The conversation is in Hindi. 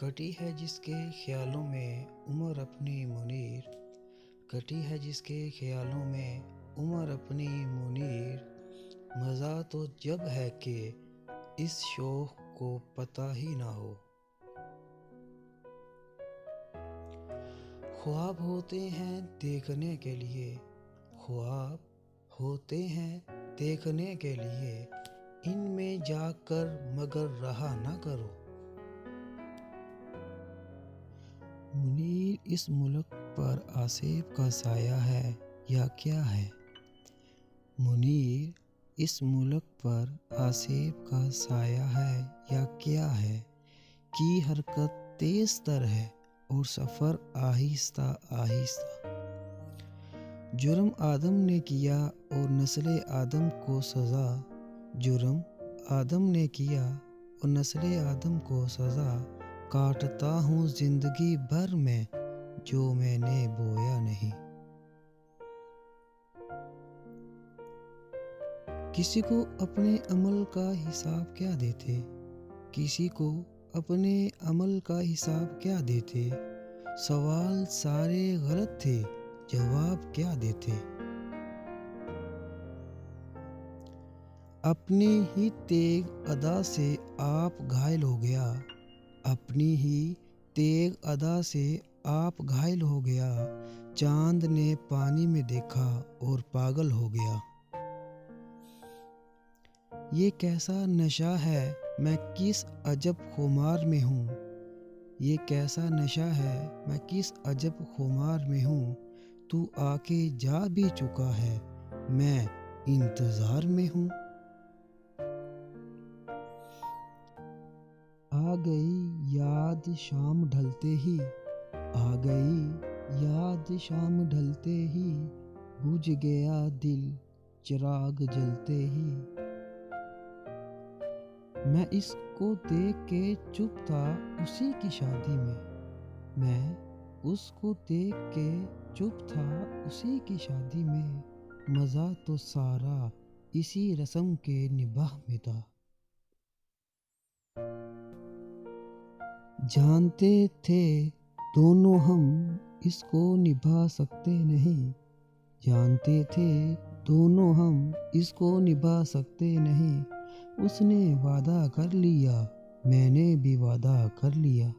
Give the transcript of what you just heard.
कटी है जिसके ख्यालों में उम्र अपनी मुनीर, कटी है जिसके ख्यालों में उम्र अपनी मुनीर। मज़ा तो जब है कि इस शौक़ को पता ही ना हो। ख्वाब होते हैं देखने के लिए, ख्वाब होते हैं देखने के लिए, इनमें जाकर मगर रहा ना करो। मुनीर इस मुल्क पर आसेब का साया है या क्या है? मुनीर इस मुल्क पर आसेब का साया है या क्या है? की हरकत तेज तर है और सफ़र आहिस्ता आहिस्ता। जुर्म आदम ने किया और नस्ल आदम को सज़ा, जुर्म आदम ने किया और नस्ल आदम को सज़ा। काटता हूँ ज़िंदगी भर में जो मैंने बोया नहीं। किसी को अपने अमल का हिसाब क्या देते, किसी को अपने अमल का हिसाब क्या देते। सवाल सारे गलत थे, जवाब क्या देते। अपनी ही तेग अदा से आप घायल हो गया, अपनी ही तेग अदा से आप घायल हो गया। चांद ने पानी में देखा और पागल हो गया। ये कैसा नशा है, मैं किस अजब खुमार में हूँ। ये कैसा नशा है, मैं किस अजब खुमार में हूँ। तू आके जा भी चुका है, मैं इंतज़ार में हूँ। आ गई याद शाम ढलते ही, आ गई याद शाम ढलते ही, बुझ गया दिल चिराग जलते ही। मैं इसको देख के चुप था उसी की शादी में, मैं उसको देख के चुप था उसी की शादी में। मज़ा तो सारा इसी रस्म के निभाह में था। जानते थे दोनों हम इसको निभा सकते नहीं, जानते थे दोनों हम इसको निभा सकते नहीं। उसने वादा कर लिया, मैंने भी वादा कर लिया।